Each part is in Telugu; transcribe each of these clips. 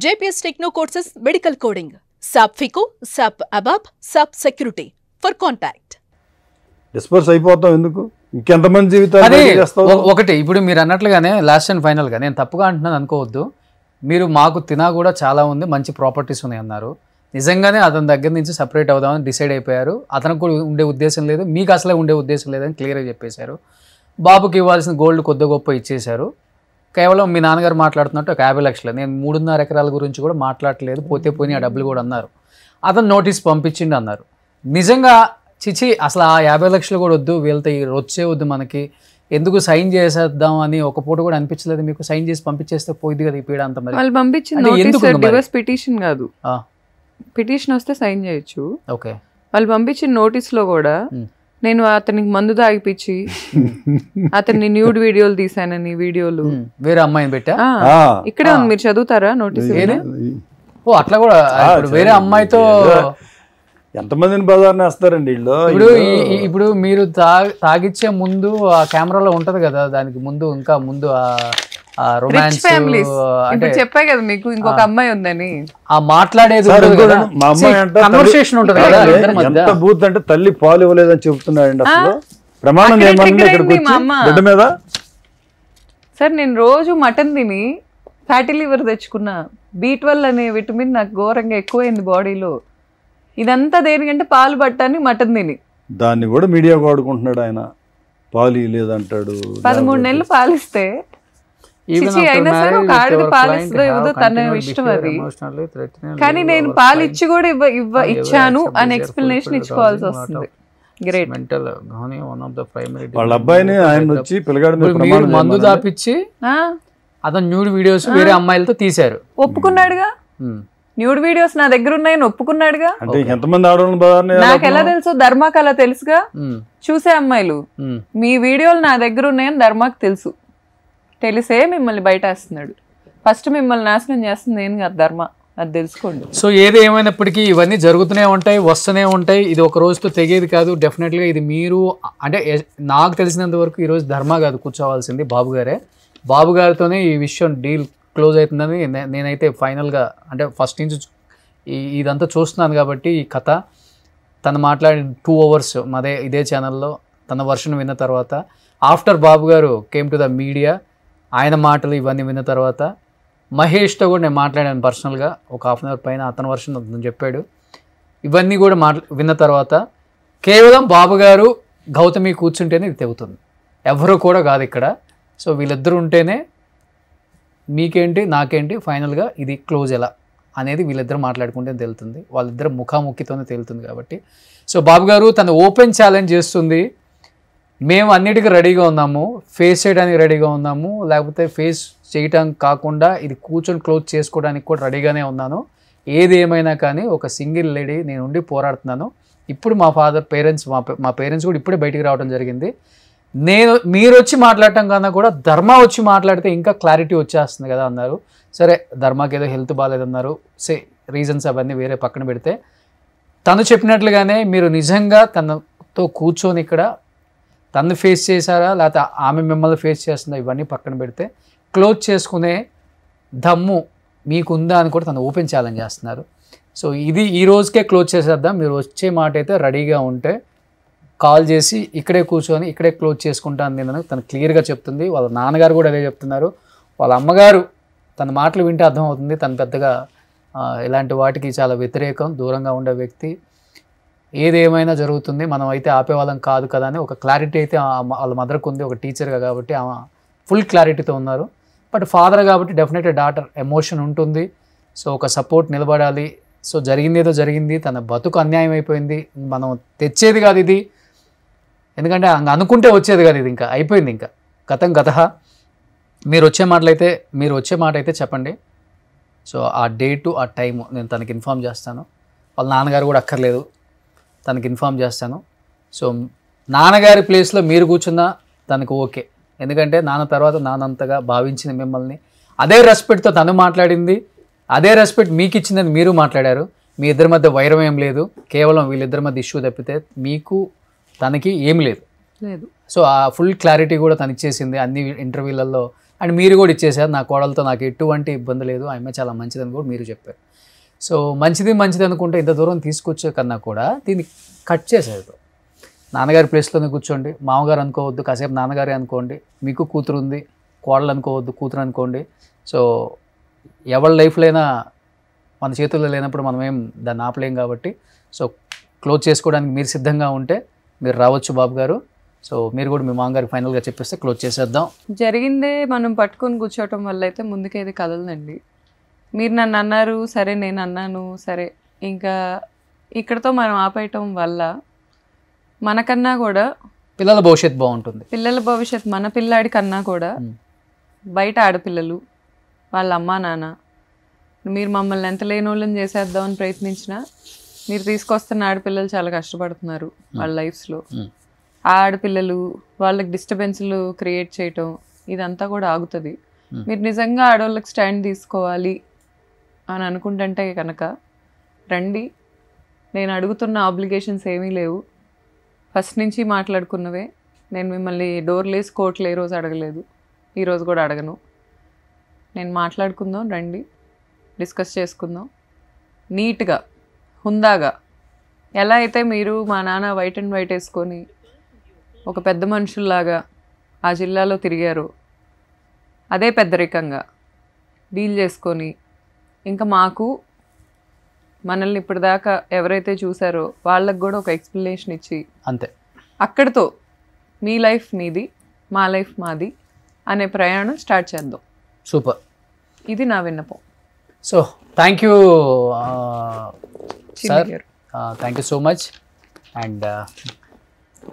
JPS Techno Courses Medical Coding, SAP FICO, SAP ABAP, SAP Security. For contact. Disperse అయిపోతాం ఎందుకు ఇంకెంతమంది జీవితాలు చేస్తావు ఒకటి ఇప్పుడు మీరు అన్నట్లుగానే లాస్ట్ అండ్ ఫైనల్గా నేను తప్పుగా అంటున్నాను అనుకోవద్దు. మీరు మాకు తినా కూడా చాలా ఉంది, మంచి ప్రాపర్టీస్ ఉన్నాయి అన్నారు. నిజంగానే అతని దగ్గర నుంచి సపరేట్ అవుదామని డిసైడ్ అయిపోయారు. అతనికి కూడా ఉండే ఉద్దేశం లేదు, మీకు అసలే ఉండే ఉద్దేశం లేదని క్లియర్గా చెప్పేశారు. బాబుకి ఇవ్వాల్సిన గోల్డ్ కొద్ది గొప్ప ఇచ్చేశారు. కేవలం మీ నాన్నగారు మాట్లాడుతున్నట్టు ఒక 50 లక్షలు, నేను 3.5 ఎకరాల గురించి కూడా మాట్లాడలేదు, పోతే పోయి ఆ డబ్బులు కూడా అన్నారు. అతను నోటీస్ పంపించిండు అన్నారు. నిజంగా చిచి అసలు ఆ 50 లక్షలు కూడా వద్దు, వీళ్ళతో వచ్చే వద్దు, మనకి ఎందుకు సైన్ చేసేద్దాం అని ఒక పూట కూడా అనిపించలేదు మీకు? సైన్ చేసి పంపించేస్తే పోయింది కదా ఈ పీడ అంత. మరి వాళ్ళు పంపించిన డివోర్స్ పిటిషన్ కాదు, పిటిషన్ వస్తే సైన్ చేయొచ్చు. ఓకే, వాళ్ళు పంపించిన నోటీస్ లో కూడా నేను అతనికి మందు తాగిపించి అతన్ని న్యూడ్ వీడియోలు తీసానని వీడియోలు వేరే అమ్మాయిని పెట్టా ఇక్కడే ఉంది, మీరు చదువుతారా నోటీస్? ఓ అట్లా కూడా వేరే అమ్మాయితో ఎంతమందిని బజార్ని వేస్తారండి వీళ్ళు. ఇప్పుడు మీరు తాగిచ్చే ముందు ఆ కెమెరాలో ఉంటది కదా, దానికి ముందు ఇంకా ముందు రొమాన్స్ చెప్పా కదా మీకు ఇంకొక అమ్మాయి ఉందని. ఆ మాట్లాడేది మా అమ్మాయి కన్వర్సేషన్ ఉంటది కదా, ఎంత బూత్ అంటే తల్లి పాలు ఇవ్వలేదని చెప్తున్నాడండి. అసలు ప్రమాణం బిడ్డ మీద. సార్ నేను రోజు మటన్ తిని ఫ్యాటీ లివర్ తెచ్చుకున్నా. B12 అనే విటమిన్ నాకు ఘోరంగా ఎక్కువైంది బాడీలో. ఇదంతా దేనికంటే పాలు పట్టాన్ని మటన్ తిని. దాన్ని కూడా మీడియా వాడుకుంటున్నాడు ఆయన. పాలు లేదంటాడు. 13 నెలలు పాలిస్తే అయినా సరే ఒక ఆడది పాలిస్తుందో ఇవ్వదో తన ఇష్టం అది. కానీ నేను పాలు ఇచ్చి కూడా ఇచ్చాను అని ఎక్స్ప్లెనేషన్ ఇచ్చుకోవాల్సి వస్తుంది. గ్రేట్. వాళ్ళ అబ్బాయిని ఆయన వచ్చి పిల్లగాడు మందు దాపిచ్చి అతను న్యూడ్ వీడియోస్ వేరే అమ్మాయిలతో తీశారు. ఒప్పుకున్నాడుగా, న్యూడ్ వీడియోస్ నా దగ్గర ఉన్నాయని ఒప్పుకున్నాడుగా. నాకు ఎలా తెలుసు? ధర్మాకు అలా తెలుసుగా, చూసే అమ్మాయిలు మీ వీడియోలు నా దగ్గర ఉన్నాయని ధర్మాకు తెలుసు. తెలిసే మిమ్మల్ని బయట వేస్తున్నాడు. ఫస్ట్ మిమ్మల్ని నాశనం చేస్తుంది నేను కాదు, ధర్మ, అది తెలుసుకోండి. సో ఏది ఏమైనప్పటికీ ఇవన్నీ జరుగుతూనే ఉంటాయి, వస్తూనే ఉంటాయి. ఇది ఒక రోజుతో తెగేది కాదు. డెఫినెట్గా ఇది మీరు అంటే నాకు తెలిసినంత వరకు ఈరోజు ధర్మ కాదు కూర్చోవాల్సింది, బాబు గారే. బాబు గారితోనే ఈ విషయం డీల్ క్లోజ్ అవుతుందని నేనైతే ఫైనల్గా అంటే ఫస్ట్ నుంచి ఇదంతా చూస్తున్నాను కాబట్టి ఈ కథ తను మాట్లాడిన 2 hours ఇదే ఛానల్లో తన వర్షన్ విన్న తర్వాత, ఆఫ్టర్ బాబు గారు కేమ్ టు ద మీడియా, ఆయన మాటలు ఇవన్నీ విన్న తర్వాత మహేష్తో కూడా నేను మాట్లాడాను పర్సనల్గా ఒక 1/2 hour పైన. అతని వర్షన్ అతను చెప్పాడు. ఇవన్నీ కూడా విన్న తర్వాత కేవలం బాబు గారు గౌతమి కూర్చుంటేనే ఇది తెగుతుంది, ఎవరు కూడా కాదు ఇక్కడ. సో వీళ్ళిద్దరూ ఉంటేనే మీకేంటి నాకేంటి ఫైనల్గా ఇది క్లోజ్ ఎలా అనేది వీళ్ళిద్దరు మాట్లాడుకుంటే తెలుతుంది, వాళ్ళిద్దరు ముఖాముఖితోనే తేలుతుంది. కాబట్టి సో బాబు గారు తను ఓపెన్ ఛాలెంజ్ చేస్తుంది. మేము అన్నిటికీ రెడీగా ఉన్నాము, ఫేస్ చేయడానికి రెడీగా ఉన్నాము, లేకపోతే ఫేస్ చేయటానికి కాకుండా ఇది కూర్చొని క్లోజ్ చేసుకోవడానికి కూడా రెడీగానే ఉన్నాను. ఏది ఏమైనా కానీ ఒక సింగిల్ లేడీ నేను ఉండి పోరాడుతున్నాను. ఇప్పుడు మా పేరెంట్స్ కూడా ఇప్పుడే బయటికి రావడం జరిగింది. మీరు వచ్చి మాట్లాడటం కన్నా కూడా ధర్మ వచ్చి మాట్లాడితే ఇంకా క్లారిటీ వచ్చేస్తుంది కదా అన్నారు. సరే ధర్మకి ఏదో హెల్త్ బాగాలేదన్నారు, రీజన్స్ అవన్నీ వేరే పక్కన పెడితే తను చెప్పినట్లుగానే మీరు నిజంగా తనతో కూర్చొని ఇక్కడ తను ఫేస్ చేశారా లేకపోతే ఆమె మిమ్మల్ని ఫేస్ చేస్తుందా ఇవన్నీ పక్కన పెడితే క్లోజ్ చేసుకునే దమ్ము మీకుందా అని కూడా తను ఓపెన్ ఛాలెంజ్ చేస్తున్నారు. సో ఇది ఈ రోజుకే క్లోజ్ చేసేద్దాం, మీరు వచ్చే మాట అయితే రెడీగా ఉంటే కాల్ చేసి ఇక్కడే కూర్చొని ఇక్కడే క్లోజ్ చేసుకుంటాను నేను తను క్లియర్గా చెప్తుంది. వాళ్ళ నాన్నగారు కూడా అదే చెప్తున్నారు. వాళ్ళ అమ్మగారు తన మాటలు వింటే అర్థమవుతుంది తను పెద్దగా ఇలాంటి వాటికి చాలా వ్యతిరేకం, దూరంగా ఉండే వ్యక్తి. ఏదేమైనా జరుగుతుంది, మనం అయితే ఆపేవాళ్ళం కాదు కదా అని ఒక క్లారిటీ అయితే వాళ్ళ మదర్కి ఉంది, ఒక టీచర్గా కాబట్టి ఆమె ఫుల్ క్లారిటీతో ఉన్నారు. బట్ ఫాదర్ కాబట్టి డెఫినెట్గా డాటర్ ఎమోషన్ ఉంటుంది. సో ఒక సపోర్ట్ నిలబడాలి. సో జరిగింది ఏదో జరిగింది, తన బతుకు అన్యాయం అయిపోయింది, మనం తెచ్చేది కాదు ఇది, ఎందుకంటే అనుకుంటే వచ్చేది కాదు, ఇది ఇంకా అయిపోయింది, ఇంకా గతం గత. మీరు వచ్చే మాట అయితే చెప్పండి. సో ఆ డేటు ఆ టైము నేను తనకి ఇన్ఫామ్ చేస్తాను. వాళ్ళ నాన్నగారు కూడా అక్కర్లేదు, తనకి ఇన్ఫామ్ చేస్తాను. సో నాన్నగారి ప్లేస్లో మీరు కూర్చున్నా తనకు ఓకే, ఎందుకంటే నాన్న తర్వాత నాన్నంతగా భావించింది మిమ్మల్ని, అదే రెస్పెక్ట్తో తను మాట్లాడింది, అదే రెస్పెక్ట్ మీకు ఇచ్చిందని మీరు మాట్లాడారు. మీ ఇద్దరి మధ్య వైరం ఏం లేదు, కేవలం వీళ్ళిద్దరి మధ్య ఇష్యూ తప్పితే మీకు తనకి ఏం లేదు. సో ఆ ఫుల్ క్లారిటీ కూడా తను ఇచ్చేసింది. అన్ని ఇంటర్వ్యూలలో అండ్ మీరు కూడా ఇచ్చేసారు, నా కోడలతో నాకు ఎటువంటి ఇబ్బంది లేదు, ఆమె చాలా మంచిదని కూడా మీరు చెప్పారు. సో మంచిది అనుకుంటే ఇంత దూరం తీసుకొచ్చే కన్నా కూడా దీన్ని కట్ చేసేది. నాన్నగారి ప్లేస్లోనే కూర్చోండి, మామగారు అనుకోవద్దు, కాసేపు నాన్నగారే అనుకోండి, మీకు కూతురు ఉంది, కోడలు అనుకోవద్దు, కూతురు అనుకోండి. సో ఎవరి లైఫ్లో అయినా మన చేతుల్లో లేనప్పుడు మనం ఏం దాన్ని ఆపలేం కాబట్టి సో క్లోజ్ చేసుకోవడానికి మీరు సిద్ధంగా ఉంటే మీరు రావచ్చు బాబు గారు. సో మీరు కూడా మీ మామగారికి ఫైనల్గా చెప్పేస్తే క్లోజ్ చేసేద్దాం. జరిగిందే మనం పట్టుకొని కూర్చోవటం వల్ల అయితే ముందుకేది కదలదండి. మీరు నన్ను అన్నారు సరే, నేను అన్నాను సరే, ఇంకా ఇక్కడతో మనం ఆపేయటం వల్ల మనకన్నా కూడా పిల్లల భవిష్యత్తు బాగుంటుంది. పిల్లల భవిష్యత్తు మన పిల్లాడి కన్నా కూడా బయట ఆడపిల్లలు వాళ్ళ అమ్మా నాన్న, మీరు మమ్మల్ని ఎంత లేనోళ్ళని చేసేద్దామని ప్రయత్నించినా మీరు తీసుకొస్తున్న ఆడపిల్లలు చాలా కష్టపడుతున్నారు వాళ్ళ లైఫ్స్లో. ఆ ఆడపిల్లలు వాళ్ళకి డిస్టర్బెన్స్లు క్రియేట్ చేయటం ఇదంతా కూడా ఆగుతుంది. మీరు నిజంగా ఆడవాళ్ళకి స్టాండ్ తీసుకోవాలి అని అనుకుంటుంటే కనుక రండి. నేను అడుగుతున్న ఆబ్లిగేషన్స్ ఏమీ లేవు, ఫస్ట్ నుంచి మాట్లాడుకున్నవే. నేను మిమ్మల్ని డోర్లేసి కోట్లు ఏ రోజు అడగలేదు, ఈరోజు కూడా అడగను. నేను మాట్లాడుకుందాం, రండి డిస్కస్ చేసుకుందాం నీట్గా హుందాగా. ఎలా అయితే మీరు మా నాన్న వైట్ అండ్ వైట్ వేసుకొని ఒక పెద్ద మనుషుల్లాగా ఆ జిల్లాలో తిరిగారు, అదే పెద్దరికంగా డీల్ చేసుకొని ఇంకా మాకు మనల్ని ఇప్పటిదాకా ఎవరైతే చూసారో వాళ్ళకు కూడా ఒక ఎక్స్ప్లెనేషన్ ఇచ్చి అంతే అక్కడితో మీ లైఫ్ మీది మా లైఫ్ మాది అనే ప్రయాణం స్టార్ట్ చేద్దాం. సూపర్, ఇది నా విన్నపం. So thank you sir, thank you so much and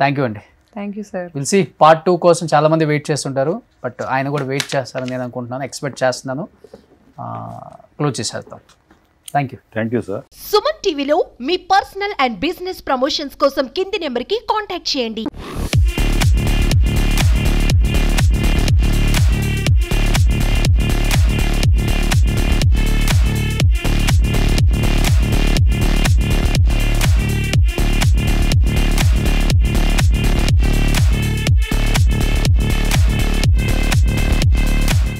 thank you అండి. Thank you sir. Will see part 2 కోసం చాలామంది వెయిట్ చేస్తుంటారు, బట్ ఆయన కూడా వెయిట్ చేస్తారని నేను అనుకుంటున్నాను, ఎక్స్పెక్ట్ చేస్తున్నాను. క్లోజ్ చేసేద్దాం. Thank you sir. సుమన్ టీవీలో మీ పర్సనల్ అండ్ బిజినెస్ ప్రమోషన్స్ కోసం కింది నెంబర్కి కాంటాక్ట్ చేయండి.